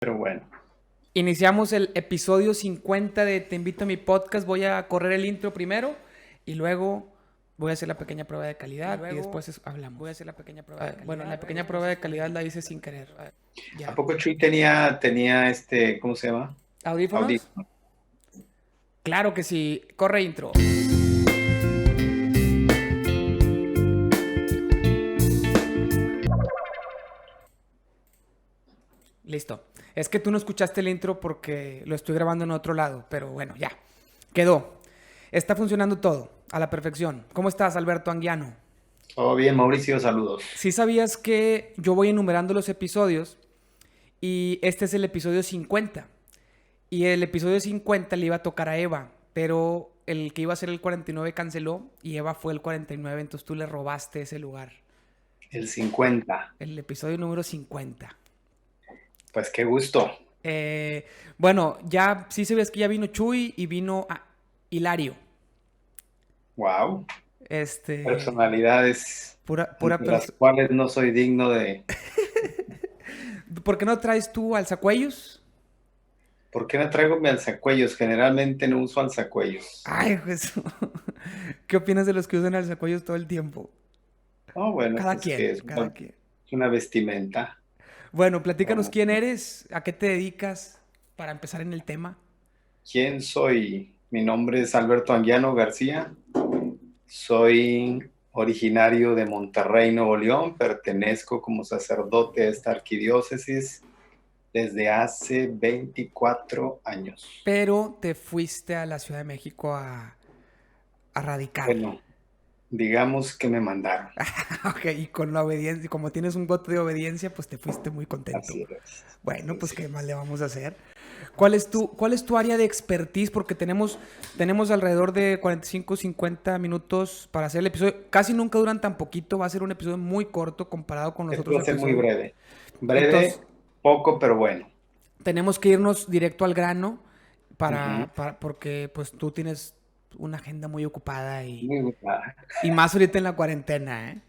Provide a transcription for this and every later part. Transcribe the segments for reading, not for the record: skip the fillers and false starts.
Pero bueno, Iniciamos el episodio 50 de Te invito a mi podcast. Voy a correr el intro primero y luego voy a hacer la pequeña prueba de calidad y después hablamos. Voy a hacer la pequeña prueba de calidad. Bueno, la pequeña prueba de calidad la hice sin querer. ¿a Ya. poco Chuy tenía ¿cómo se llama? ¿Audífonos? Audífono. Claro que sí. Corre intro. Listo. Es que tú no escuchaste el intro porque lo estoy grabando en otro lado, pero bueno, ya. Quedó. Está funcionando todo a la perfección. ¿Cómo estás, Alberto Anguiano? Todo bien, Mauricio, saludos. Si sabías que yo voy enumerando los episodios y este es el episodio 50. Y el episodio 50 le iba a tocar a Eva, pero el que iba a ser el 49 canceló y Eva fue el 49, entonces tú le robaste ese lugar. El 50. El episodio número 50. Pues qué gusto. Eh, bueno, ya sí sabías que ya vino Chuy y vino Hilario. Wow. Este, Personalidades pura ante las persona. cuales no soy digno de... ¿Por qué no traes tú alzacuellos? ¿Por qué no traigo mi alzacuellos? Generalmente no uso alzacuellos. Ay, Jesús. ¿Qué opinas de los que usan alzacuellos todo el tiempo? Oh, bueno, Cada pues que quien, cada quien. es una vestimenta. Bueno, platícanos Como, quién eres, a qué te dedicas, para empezar en el tema. ¿quién soy? Mi nombre es Alberto Anguiano García. Soy originario de Monterrey, Nuevo León. Pertenezco como sacerdote a esta arquidiócesis desde hace 24 años. Pero te fuiste a la Ciudad de México a radicar. Bueno, digamos que me mandaron. Ok, y con la obediencia, como tienes un voto de obediencia, pues te fuiste muy contento. Así es. Bueno, pues Así qué más es. le vamos a hacer. ¿Cuál es tu área de expertise? Porque tenemos alrededor de 45, 50 minutos para hacer el episodio. Casi nunca duran tan poquito. Va a ser un episodio muy corto comparado con los Esto otros va a ser muy episodios. breve. Entonces, Breve, poco, pero bueno. tenemos que irnos directo al grano Ujú. porque pues tú tienes una agenda muy ocupada Muy buena. y más ahorita en la cuarentena, ¿eh?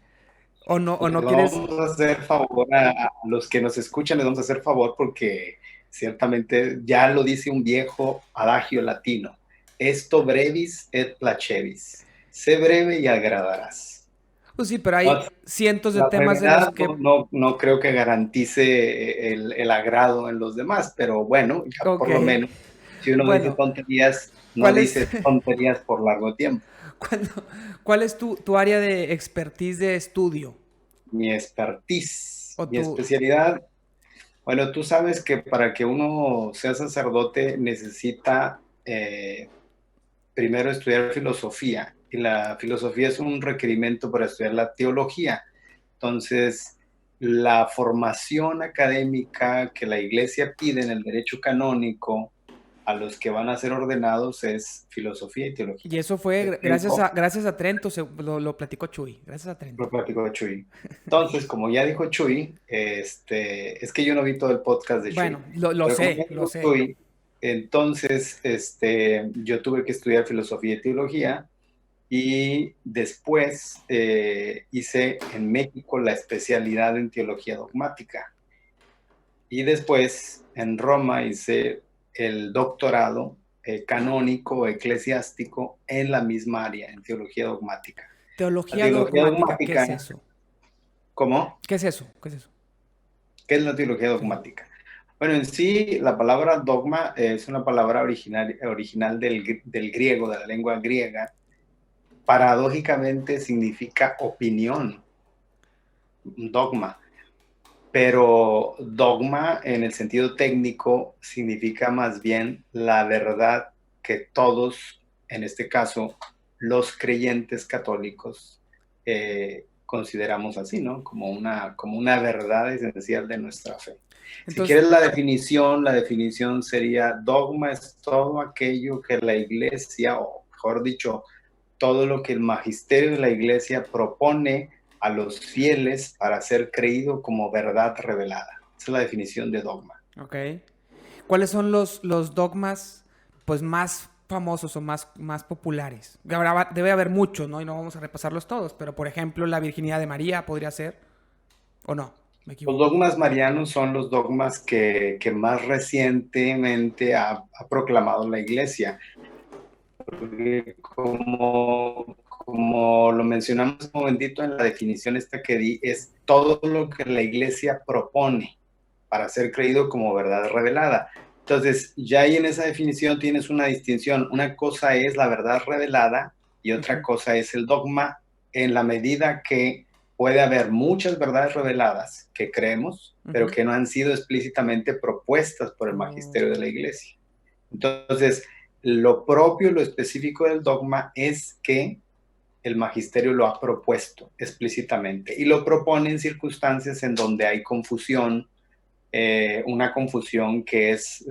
O Les no quieres. vamos a hacer favor a los que nos escuchan, les vamos a hacer favor porque ciertamente ya lo dice un viejo adagio latino. Esto brevis et placevis. Sé breve y agradarás. Pues sí, pero hay La, cientos de la temas de los brevedad que. no creo que garantice el agrado en los demás, pero bueno, ya Ok. por lo menos, si uno dice Bueno, tonterías, no ¿cuál es, dice tonterías por largo tiempo. cuándo- cuál es tu área de expertise de estudio? Mi expertise, O mi tu. especialidad. Bueno, tú sabes que para que uno sea sacerdote necesita primero estudiar filosofía y la filosofía es un requerimiento para estudiar la teología. Entonces, la formación académica que la iglesia pide en el derecho canónico a los que van a ser ordenados es filosofía y Y teología. eso fue Yo gracias tengo, a Trento, lo platicó Chuy. Gracias a lo Trento. platicó Chuy. Entonces, como ya dijo Chuy, es que yo no vi todo el podcast de Chuy, Bueno, lo pero como ya sé, lo dijo sé. Chuy, entonces yo tuve que estudiar filosofía y teología y después hice en México la especialidad en teología dogmática. Y después en Roma hice el doctorado canónico eclesiástico en la misma área, en teología dogmática. La Teología teología dogmática, ¿qué es dogmática, eso? ¿cómo? ¿Qué es eso? ¿Qué es eso? ¿Qué es la teología Sí. dogmática? Bueno, en sí, la palabra dogma es una palabra original del griego, de la lengua griega. Paradójicamente significa opinión, dogma. Pero dogma en el sentido técnico significa más bien la verdad que todos, en este caso, los creyentes católicos, consideramos así, ¿no? Como una verdad esencial de nuestra fe. Si Entonces, quieres la definición sería dogma es todo aquello que la iglesia, o mejor dicho, todo lo que el magisterio de la iglesia propone a los fieles para ser creído como verdad revelada. Esa es la definición de dogma. ok. ¿Cuáles son los dogmas pues más famosos o más populares? Debe haber muchos, ¿no? Y no vamos a repasarlos todos, pero por ejemplo, la virginidad de María podría ser, ¿o no? me Los equivoco. dogmas marianos son los dogmas que más recientemente ha proclamado la Iglesia. Porque como lo mencionamos un momentito en la definición esta que di, es todo lo que la Iglesia propone para ser creído como verdad revelada. Entonces, ya ahí en esa definición tienes una distinción. Una cosa es la verdad revelada y otra Ujú, cosa es el dogma, en la medida que puede haber muchas verdades reveladas que creemos, pero ujú. que no han sido explícitamente propuestas por el magisterio de Ok. la Iglesia. Entonces, lo propio, lo específico del dogma es que el magisterio lo ha propuesto explícitamente y lo propone en circunstancias en donde hay confusión, una confusión que es,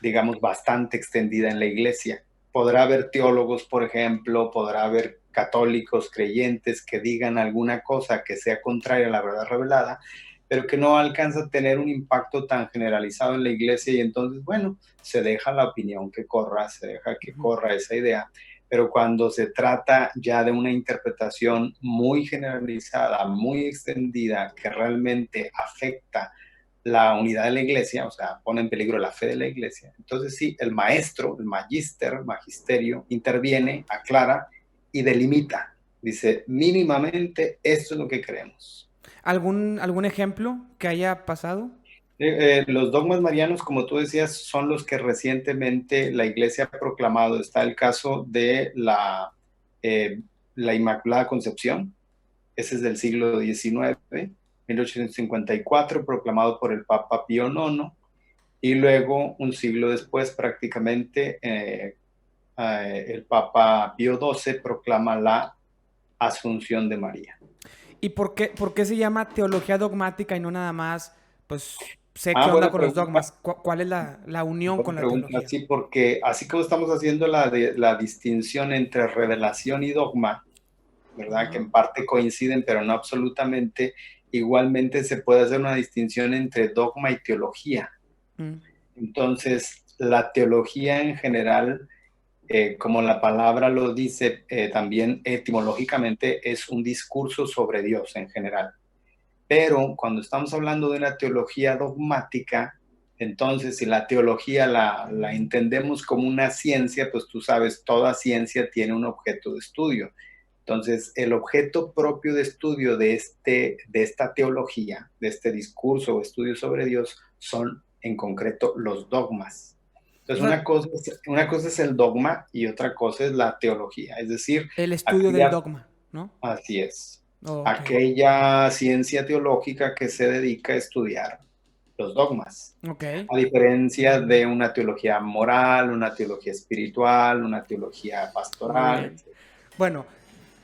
digamos, bastante extendida en la iglesia. Podrá haber teólogos, por ejemplo, podrá haber católicos creyentes que digan alguna cosa que sea contraria a la verdad revelada, pero que no alcanza a tener un impacto tan generalizado en la iglesia y entonces, bueno, se deja la opinión que corra, se deja que Ujú. corra esa idea. Pero cuando se trata ya de una interpretación muy generalizada, muy extendida, que realmente afecta la unidad de la iglesia, o sea, pone en peligro la fe de la iglesia. Entonces sí, el maestro, el magisterio, interviene, aclara y delimita. Dice, mínimamente esto es lo que creemos. ¿Algún ejemplo que haya pasado? Los dogmas marianos, como tú decías, son los que recientemente la iglesia ha proclamado. Está el caso de eh, la Inmaculada Concepción, ese es del siglo XIX, 1854, proclamado por el Papa Pío IX. Y luego, un siglo después, prácticamente, el Papa Pío XII proclama la Asunción de María. ¿Y por qué se llama teología dogmática y no nada más, pues, sé qué Ah, onda buena con los pregunta. dogmas? ¿Cuál es la unión Buena con la pregunta, teología? sí, porque así como estamos haciendo la distinción entre revelación y dogma, ¿verdad? Que Ajá. en parte coinciden, pero no absolutamente, igualmente se puede hacer una distinción entre dogma y teología. Mm, Entonces, la teología en general, como la palabra lo dice, también etimológicamente es un discurso sobre Dios en general. Pero cuando estamos hablando de una teología dogmática, entonces si la teología la entendemos como una ciencia, pues tú sabes, toda ciencia tiene un objeto de estudio. Entonces, el objeto propio de estudio de esta teología, de este discurso o estudio sobre Dios, son en concreto los dogmas. O Entonces, sea, una cosa es el dogma y otra cosa es la teología, es decir, el estudio del aquella, dogma, ¿no? así es, Ok, aquella ciencia teológica que se dedica a estudiar los dogmas, ok. a diferencia de una teología moral, una teología espiritual, una teología Muy pastoral, bien. etc. Bueno,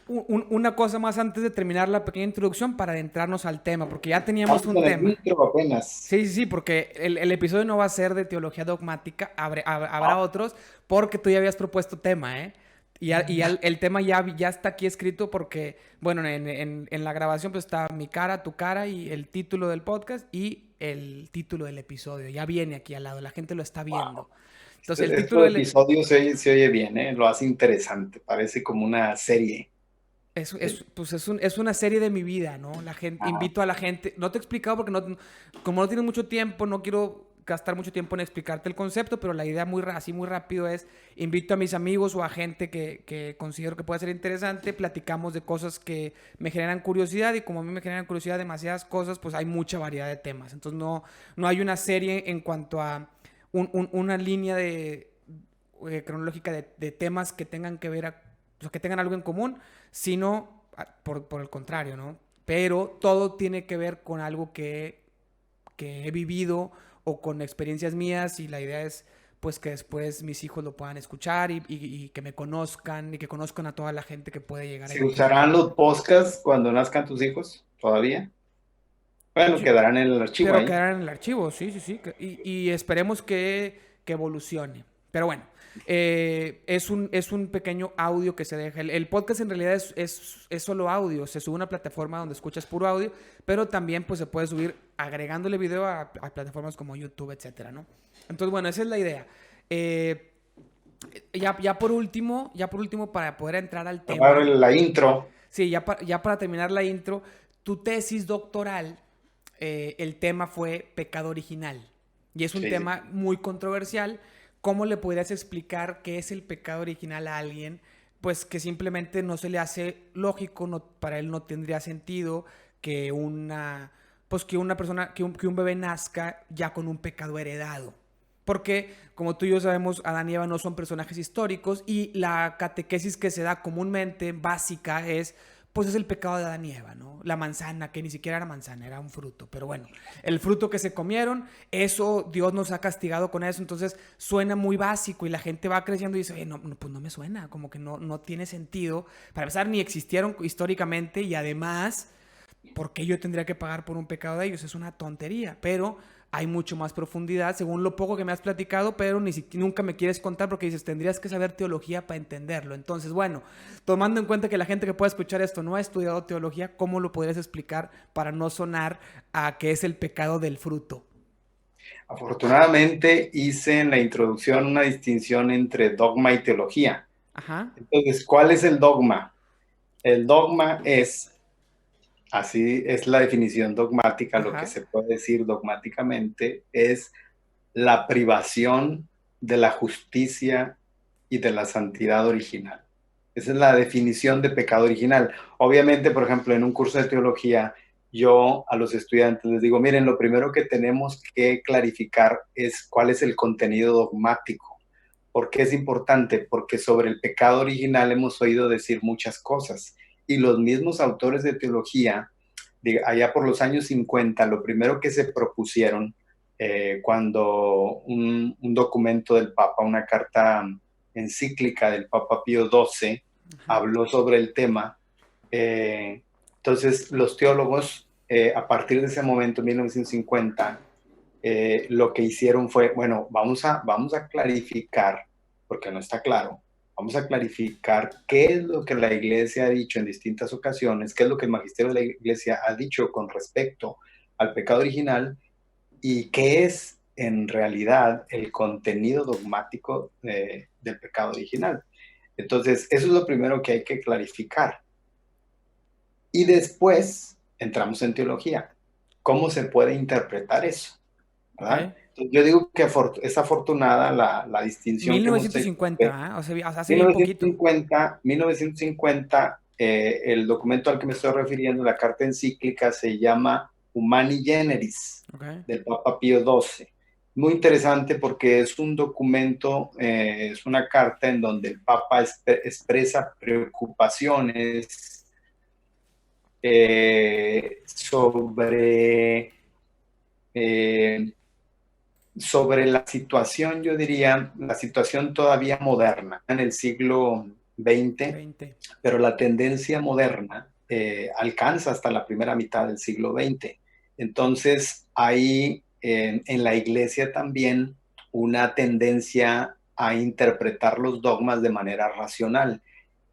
una cosa más antes de terminar la pequeña introducción para adentrarnos al tema, porque ya teníamos Estamos un en el tema. intro apenas. Sí, sí, sí, porque el episodio no va a ser de teología dogmática, habrá Ah, otros, porque tú ya habías propuesto tema, ¿eh? Y el tema ya está aquí escrito porque, bueno, en la grabación pues está mi cara, tu cara y el título del podcast y el título del episodio. Ya viene aquí al lado, la gente lo está viendo. Entonces, el título este del, episodio se oye bien, ¿eh? Lo hace interesante, parece como una serie. Sí. Pues es una serie de mi vida, ¿no? La gente, Ah, invito a la gente. No te he explicado porque como no tienes mucho tiempo, no quiero gastar mucho tiempo en explicarte el concepto, pero la idea así muy rápido es, invito a mis amigos o a gente que considero que puede ser interesante, platicamos de cosas que me generan curiosidad y como a mí me generan curiosidad demasiadas cosas, pues hay mucha variedad de temas. Entonces no hay una serie en cuanto a una línea cronológica de temas que tengan que ver, o sea, que tengan algo en común, sino por el contrario, ¿no? Pero todo tiene que ver con algo que he vivido o con experiencias mías y la idea es pues que después mis hijos lo puedan escuchar y que me conozcan y que conozcan a toda la gente que puede llegar a ¿se identificar. usarán los podcasts cuando nazcan tus hijos? ¿Todavía? Bueno, Yo- quedarán en el archivo pero ahí. quedarán en el archivo, sí, sí, sí. Y esperemos que evolucione. Pero bueno, es un pequeño audio que se deja. El podcast en realidad es solo audio. Se sube a una plataforma donde escuchas puro audio, pero también pues se puede subir agregándole video a plataformas como YouTube, etcétera, ¿no? Entonces, bueno, esa es la idea. Eh, ya por último, para poder entrar al Grabar tema, la intro. sí, ya para terminar la intro, tu tesis doctoral el tema fue pecado original. Y es un Sí, sí. tema muy controversial. ¿Cómo le podrías explicar qué es el pecado original a alguien? Pues que simplemente no se le hace lógico, no, para él no tendría sentido que pues que una persona, que un bebé nazca ya con un pecado heredado. Porque, como tú y yo sabemos, Adán y Eva no son personajes históricos y la catequesis que se da comúnmente, básica, pues es el pecado de Adán y Eva, ¿no? La manzana, que ni siquiera era manzana, era un fruto. Pero bueno, el fruto que se comieron, eso Dios nos ha castigado con eso. Entonces suena muy básico y la gente va creciendo y dice, oye, no, no, pues no me suena, como que no tiene sentido. Para empezar, ni existieron históricamente y además, ¿por qué yo tendría que pagar por un pecado de ellos? Es una tontería, pero hay mucho más profundidad, según lo poco que me has platicado, pero nunca me quieres contar porque dices, tendrías que saber teología para entenderlo. Entonces, bueno, tomando en cuenta que la gente que pueda escuchar esto no ha estudiado teología, ¿cómo lo podrías explicar para no sonar a que es el pecado del fruto? Afortunadamente hice en la introducción una distinción entre dogma y teología. Ajá, Entonces, ¿cuál es el dogma? El dogma es, así es la definición dogmática, lo que ajá, se puede decir dogmáticamente es la privación de la justicia y de la santidad original. Esa es la definición de pecado original. Obviamente, por ejemplo, en un curso de teología, yo a los estudiantes les digo, miren, lo primero que tenemos que clarificar es cuál es el contenido dogmático. ¿Por qué es importante? Porque sobre el pecado original hemos oído decir muchas cosas y los mismos autores de teología, allá por los años 50, lo primero que se propusieron cuando un documento del Papa, una carta encíclica del Papa Pío XII, ajá. habló sobre el tema. Entonces, los teólogos, a partir de ese momento, 1950, lo que hicieron fue, bueno, vamos a clarificar, porque no está claro, vamos a clarificar qué es lo que la Iglesia ha dicho en distintas ocasiones, qué es lo que el magisterio de la Iglesia ha dicho con respecto al pecado original y qué es en realidad el contenido dogmático del pecado original. Entonces, eso es lo primero que hay que clarificar. Y después entramos en teología. ¿Cómo se puede interpretar eso? Ok. ¿Verdad? Entonces, yo digo que es afortunada la distinción que hemos hecho. 1950, ¿eh? O sea, hace bien poquito. 1950, el documento al que me estoy refiriendo, la carta encíclica, se llama Humani Generis, Ok. del Papa Pío XII. Muy interesante porque es un documento, es una carta en donde el Papa expresa preocupaciones eh, sobre la situación, yo diría, la situación todavía moderna en el siglo XX, 20. pero la tendencia moderna alcanza hasta la primera mitad del siglo XX. Entonces, hay en la iglesia también una tendencia a interpretar los dogmas de manera racional.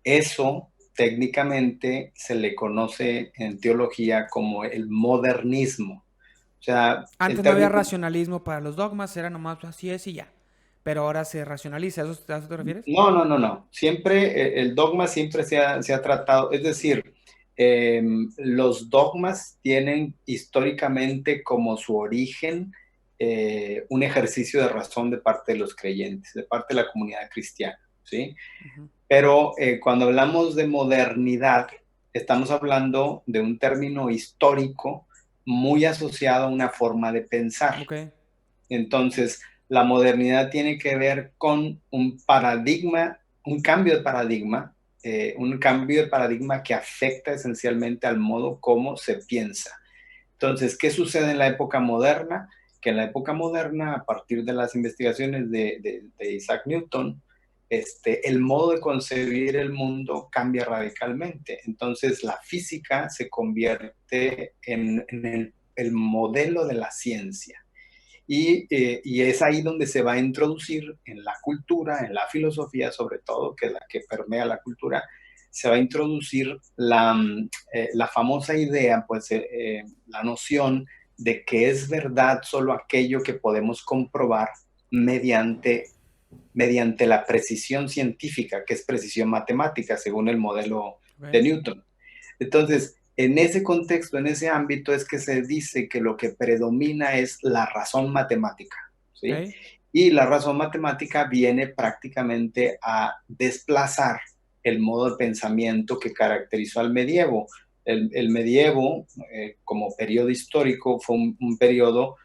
Eso técnicamente se le conoce en teología como el modernismo. O sea, el Antes no había término. racionalismo para los dogmas, era nomás así es y ya. Pero ahora se racionaliza, a eso te refieres? No, no, no, no. Siempre, el dogma siempre se ha tratado, es decir, los dogmas tienen históricamente como su origen un ejercicio de razón de parte de los creyentes, de parte de la comunidad cristiana, ¿sí? Ujú. Pero cuando hablamos de modernidad, estamos hablando de un término histórico muy asociado a una forma de pensar. Ok. Entonces, la modernidad tiene que ver con un paradigma, un cambio de paradigma que afecta esencialmente al modo como se piensa. Entonces, ¿qué sucede en la época moderna? Que en la época moderna, a partir de las investigaciones de Isaac Newton, el modo de concebir el mundo cambia radicalmente. Entonces, la física se convierte en el modelo de la ciencia. Y es ahí donde se va a introducir en la cultura, en la filosofía sobre todo, que es la que permea la cultura, se va a introducir la famosa idea, pues la noción de que es verdad solo aquello que podemos comprobar mediante, mediante la precisión científica, que es precisión matemática, según el modelo Ok. de Newton. Entonces, en ese contexto, en ese ámbito, es que se dice que lo que predomina es la razón matemática, ¿sí? Ok. Y la razón matemática viene prácticamente a desplazar el modo de pensamiento que caracterizó al medievo. El medievo, como periodo histórico, fue un periodo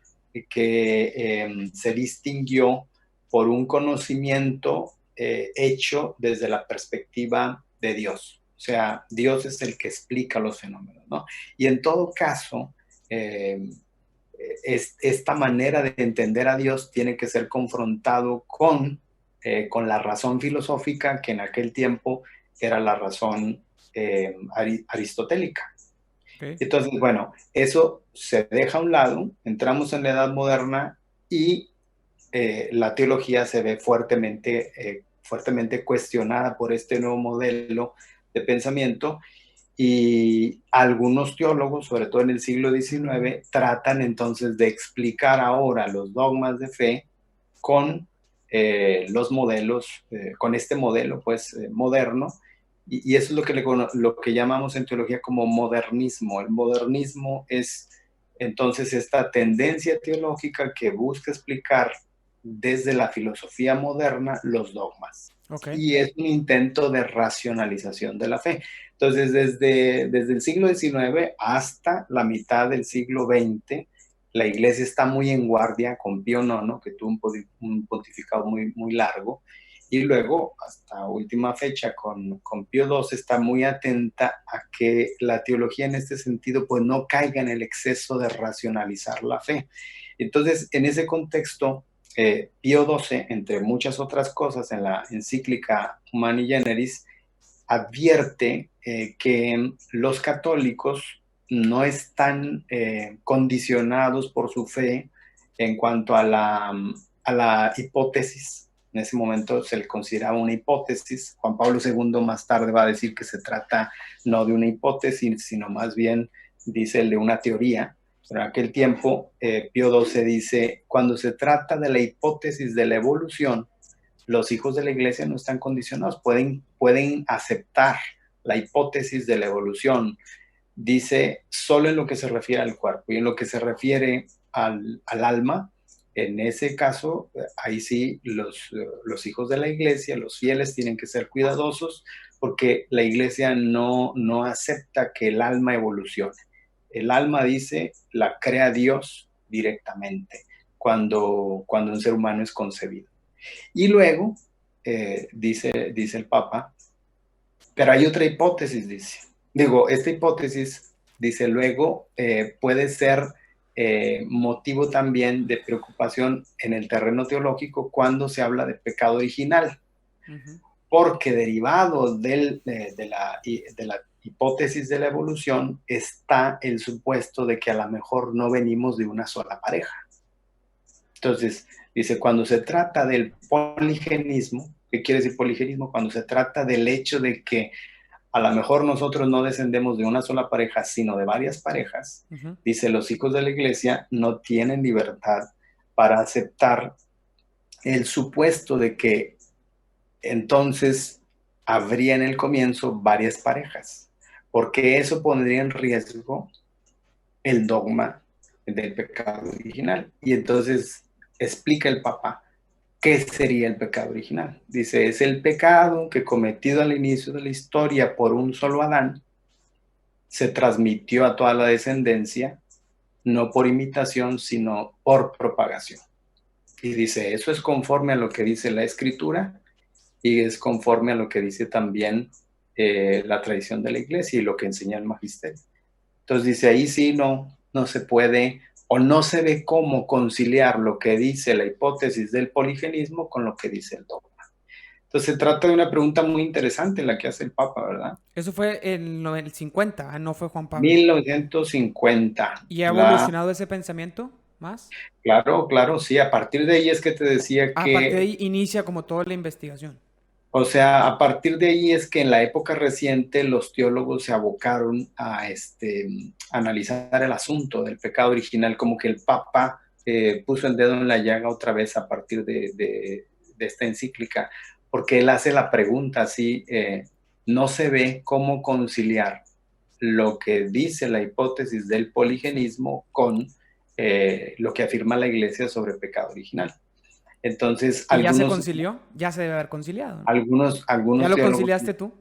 que se distinguió por un conocimiento hecho desde la perspectiva de Dios. O sea, Dios es el que explica los fenómenos, ¿no? Y en todo caso, esta manera de entender a Dios tiene que ser confrontado con la razón filosófica que en aquel tiempo era la razón aristotélica. Ok. Entonces, bueno, eso se deja a un lado, entramos en la Edad Moderna y la teología se ve fuertemente cuestionada por este nuevo modelo de pensamiento y algunos teólogos, sobre todo en el siglo XIX, tratan entonces de explicar ahora los dogmas de fe con los modelos, con este modelo pues moderno, y eso es lo que llamamos en teología como modernismo. El modernismo es entonces esta tendencia teológica que busca explicar desde la filosofía moderna los dogmas. Ok. Y es un intento de racionalización de la fe. Entonces, desde el siglo XIX hasta la mitad del siglo XX, la iglesia está muy en guardia con Pío IX, que tuvo un pontificado muy largo, y luego, hasta última fecha, con Pío XII, está muy atenta a que la teología en este sentido pues no caiga en el exceso de racionalizar la fe. Entonces, en ese contexto, Pío XII, entre muchas otras cosas, en la encíclica Humani Generis, advierte que los católicos no están condicionados por su fe en cuanto a la hipótesis. En ese momento se le consideraba una hipótesis. Juan Pablo II más tarde va a decir que se trata no de una hipótesis, sino más bien, dice él, de una teoría. Pero en aquel tiempo, Pío XII dice, cuando se trata de la hipótesis de la evolución, los hijos de la iglesia no están condicionados, pueden aceptar la hipótesis de la evolución. Dice, solo en lo que se refiere al cuerpo y en lo que se refiere al alma, en ese caso, ahí sí los hijos de la iglesia, los fieles, tienen que ser cuidadosos porque la iglesia no acepta que el alma evolucione. El alma, dice, la crea Dios directamente cuando un ser humano es concebido. Y luego, dice el Papa, pero hay otra hipótesis, dice. Digo, esta hipótesis, dice luego, puede ser motivo también de preocupación en el terreno teológico cuando se habla de pecado original, Ujú. porque derivado de la hipótesis de la evolución está el supuesto de que a lo mejor no venimos de una sola pareja. Entonces, dice, cuando se trata del poligenismo, ¿qué quiere decir poligenismo? Cuando se trata del hecho de que a lo mejor nosotros no descendemos de una sola pareja, sino de varias parejas, Ujú. dice, los hijos de la iglesia no tienen libertad para aceptar el supuesto de que entonces habría en el comienzo varias parejas, porque eso pondría en riesgo el dogma del pecado original. Y entonces explica el Papa qué sería el pecado original. Dice, es el pecado que cometido al inicio de la historia por un solo Adán, se transmitió a toda la descendencia, no por imitación, sino por propagación. Y dice, eso es conforme a lo que dice la Escritura y es conforme a lo que dice también la tradición de la iglesia y lo que enseña el magisterio. Entonces dice, ahí sí no se puede o no se ve cómo conciliar lo que dice la hipótesis del poligenismo con lo que dice el dogma. Entonces se trata de una pregunta muy interesante la que hace el Papa, ¿verdad? Eso fue el 50, no fue Juan Pablo. 1950. ¿Y ha evolucionado ese pensamiento más? Claro, sí, a partir de ahí es que te decía A partir de que, ahí inicia como toda la investigación. o sea, a partir de ahí es que en la época reciente los teólogos se abocaron a analizar el asunto del pecado original, como que el Papa puso el dedo en la llaga otra vez a partir de esta encíclica, porque él hace la pregunta así, no se ve cómo conciliar lo que dice la hipótesis del poligenismo con lo que afirma la Iglesia sobre pecado original. Entonces, ¿Y ya se concilió? Ya se debe haber conciliado, ¿no? algunos, ¿Ya algunos lo teólogos conciliaste tú?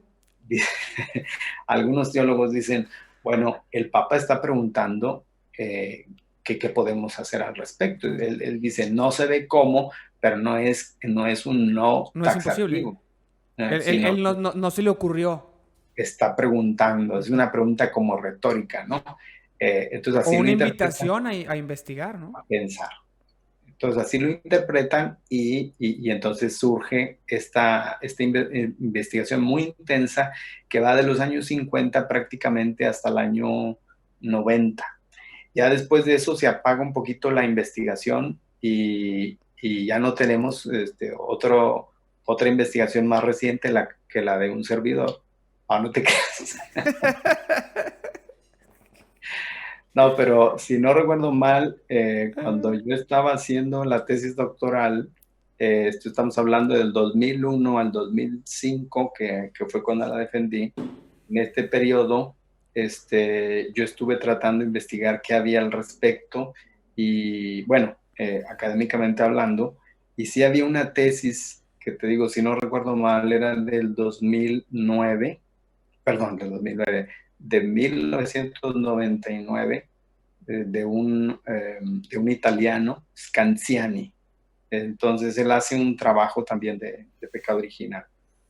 algunos teólogos dicen, bueno, el Papa está preguntando qué podemos hacer al respecto. Él dice, no se ve cómo, pero no es un no No es imposible. taxativo, Él sino no, que no se le ocurrió. está preguntando, es una pregunta como retórica, ¿no? Entonces O así lo una interpretan invitación a investigar, ¿no? a pensar. Entonces así lo interpretan y entonces surge esta investigación muy intensa que va de los años 50 prácticamente hasta el año 90. Ya después de eso se apaga un poquito la investigación y ya no tenemos otra investigación más reciente que la de un servidor. Ah, no te creas. No, pero si no recuerdo mal, cuando yo estaba haciendo la tesis doctoral, estamos hablando del 2001 al 2005, que fue cuando la defendí. En este periodo, yo estuve tratando de investigar qué había al respecto y, bueno, académicamente hablando, y sí había una tesis que te digo, si no recuerdo mal, era del 2009, perdón, del 2009, de 1999 de un italiano, Scanziani. Entonces él hace un trabajo también de pecado original.